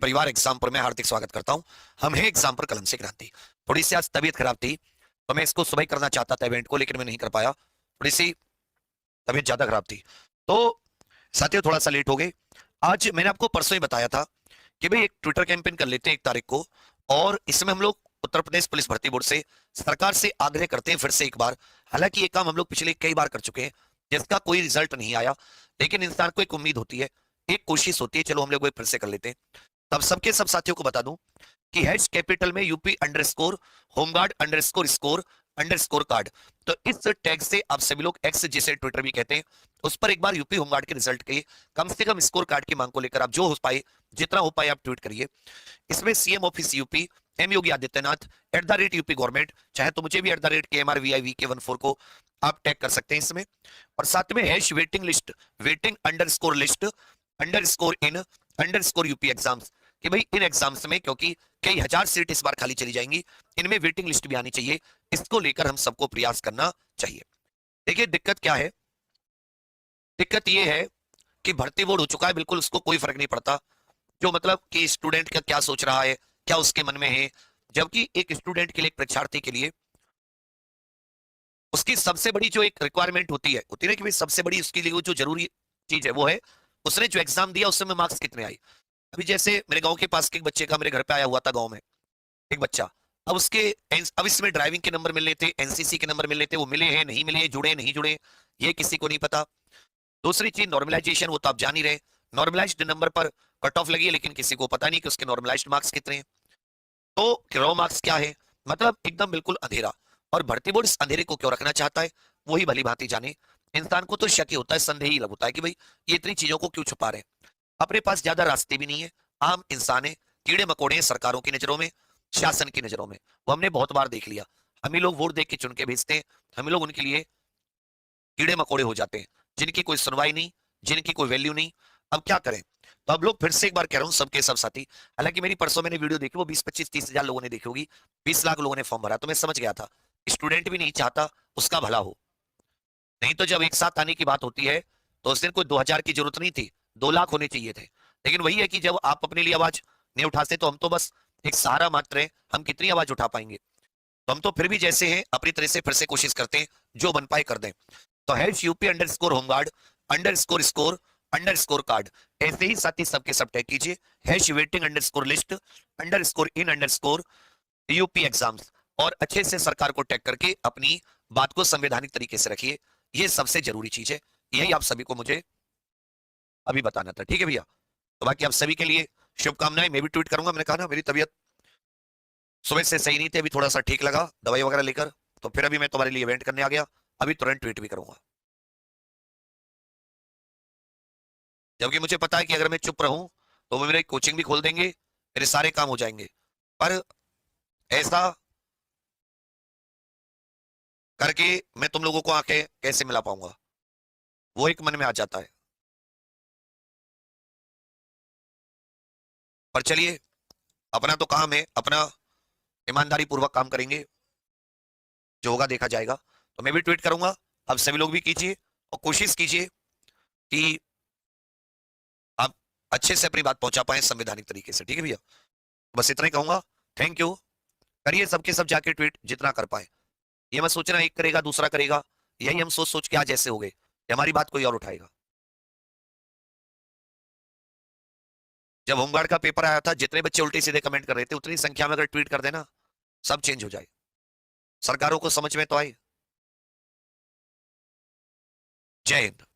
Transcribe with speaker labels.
Speaker 1: परिवार एग्जाम पर मैं हार्दिक स्वागत करता हूं। हम हैं एग्जाम पर कलम से क्रांति। थोड़ी सी आज तबीयत खराब थी तो मैं इसको सुबह ही करना चाहता था इवेंट को, लेकिन मैं नहीं कर पाया। थोड़ी सी तबीयत ज्यादा खराब थी तो साथियों थोड़ा सा लेट हो गए। आज मैंने आपको परसों ही बताया था कि भाई एक ट्विटर कैंपेन कर लेते हैं 1 तारीख को, और इसमें हम लोग उत्तर प्रदेश पुलिस भर्ती बोर्ड से सरकार से आग्रह करते हैं फिर से एक बार। हालांकि ये काम हम लोग पिछले कई बार कर चुके हैं जिसका कोई रिजल्ट नहीं आया, लेकिन इंसान को एक उम्मीद होती है, एक कोशिश होती है, चलो हम लोग वो फिर से कर लेते हैं। तब सबके सब साथियों को बता दूं कि हैश कैपिटल में UP underscore home guard underscore score underscore card, तो इस टैग से आप सभी लोग एक्स जिसे ट्विटर भी कहते हैं उस पर एक बार यूपी होमगार्ड के रिजल्ट के कम से कम स्कोर कार्ड की मांग को लेकर आप जो हो पाए जितना हो पाए आप ट्वीट करिए। इसमें CM office UP M Yogi Adityanath @UP government, चाहे तो मुझे भी @KMRVIVK14 को आप टैग कर सकते हैं इसमें। और साथ में hash waiting list waiting underscore list underscore in underscore UP exams, कि भाई इन एग्जाम्स में क्योंकि कई हजार सीट इस बार खाली चली जाएंगी, इनमें वेटिंग लिस्ट भी आनी चाहिए। इसको लेकर हम सबको प्रयास करना चाहिए। देखिए दिक्कत क्या है, दिक्कत यह है कि भर्ती बोर्ड हो चुका है, बिल्कुल उसको कोई फर्क नहीं पड़ता जो मतलब कि स्टूडेंट का क्या सोच रहा है, क्या उसके मन में है। जबकि एक स्टूडेंट के लिए, एक परीक्षार्थी के लिए उसकी सबसे बड़ी जो एक रिक्वायरमेंट होती है कि भाई सबसे बड़ी उसके लिए वो जो जरूरी चीज है वो है उसने जो एग्जाम दिया उसमें मार्क्स कितने आए। अभी जैसे मेरे गांव के पास के एक बच्चे का मेरे घर पे आया हुआ था, गांव में एक बच्चा। अब उसके अब इसमें ड्राइविंग के नंबर मिलने थे, एनसीसी के नंबर मिलने थे, वो मिले हैं नहीं मिले, जुड़े नहीं जुड़े, ये किसी को नहीं पता। दूसरी चीज नॉर्मलाइजेशन, वो तो आप जान ही रहे, नॉर्मलाइज्ड नंबर पर कट ऑफ लगी है, लेकिन किसी को पता नहीं कि उसके नॉर्मलाइज्ड मार्क्स कितने हैं, तो रॉ मार्क्स क्या है, मतलब एकदम बिल्कुल अंधेरा। और भर्ती बोर्ड इस अंधेरे को क्यों रखना चाहता है वही भली भांति जाने। इंसान को तो शक ही होता है, संदेह ही लगता है कि भाई ये इतनी चीजों को क्यों छुपा रहे हैं। अपने पास ज्यादा रास्ते भी नहीं है, आम इंसान है, कीड़े मकोड़े हैं सरकारों की नजरों में, शासन की नजरों में, वो हमने बहुत बार देख लिया। हम ही लोग वोट देख के चुन के भेजते हैं, हम ही लोग उनके लिए कीड़े मकोड़े हो जाते हैं, जिनकी कोई सुनवाई नहीं, जिनकी कोई वैल्यू नहीं। अब क्या करें। तो अब लोग फिर से एक बार कह रहा हूं सबके सब साथी, हालांकि मेरी परसों मैंने वीडियो देखी, वो 20-25-30 हजार लोगों ने देखी होगी, 20 लाख लोगों ने फॉर्म भरा, तो मैं समझ गया था स्टूडेंट भी नहीं चाहता उसका भला हो। नहीं तो जब एक साथ आने की बात होती है तो उस दिन कोई 2000 की जरूरत नहीं थी, 2 लाख होने चाहिए थे। लेकिन वही है कि जब आप अपने लिए आवाज नहीं उठाते तो हम तो बस एक सहारा मात्र है, हम कितनी आवाज उठा पाएंगे। तो हम तो फिर भी जैसे हैं अपनी तरह से फिर से कोशिश करते हैं, जो बन पाए कर दें। तो hash UP underscore home guard underscore score underscore card, ऐसे ही साथी सबके सब टैग कीजिए। Hash waiting underscore list underscore in underscore UP exams, और अच्छे से सरकार को टैग करके अपनी बात को संवैधानिक तरीके से रखिए। ये सबसे जरूरी चीज है, यही आप सभी को मुझे अभी बताना था, ठीक है भैया। तो बाकी आप सभी के लिए शुभकामनाएं, मैं भी ट्वीट करूंगा। मैंने कहा ना मेरी तबीयत सुबह से सही नहीं थी, अभी थोड़ा सा ठीक लगा दवाई वगैरह लेकर, तो फिर अभी मैं तुम्हारे लिए इवेंट करने आ गया, अभी तुरंत ट्वीट भी करूंगा। जबकि मुझे पता है कि अगर मैं चुप रहूं तो वो मेरी कोचिंग भी खोल देंगे, मेरे सारे काम हो जाएंगे, पर ऐसा करके मैं तुम लोगों को आके कैसे मिला पाऊंगा, वो एक मन में आ जाता है। पर चलिए, अपना तो काम है, अपना ईमानदारी पूर्वक काम करेंगे, जो होगा देखा जाएगा। तो मैं भी ट्वीट करूंगा, अब सभी लोग भी कीजिए और कोशिश कीजिए कि आप अच्छे से अपनी बात पहुंचा पाए संवैधानिक तरीके से, ठीक है भैया। बस इतना ही कहूंगा, थैंक यू। करिए सबके सब जाके ट्वीट जितना कर पाए, ये मत सोचना एक करेगा दूसरा करेगा, यही हम सोच सोच के आज ऐसे हो गए कि हमारी बात कोई और उठाएगा। जब होमगार्ड का पेपर आया था, जितने बच्चे उल्टे सीधे कमेंट कर रहे थे उतनी संख्या में अगर ट्वीट कर देना, सब चेंज हो जाए, सरकारों को समझ में तो आए। जय हिंद।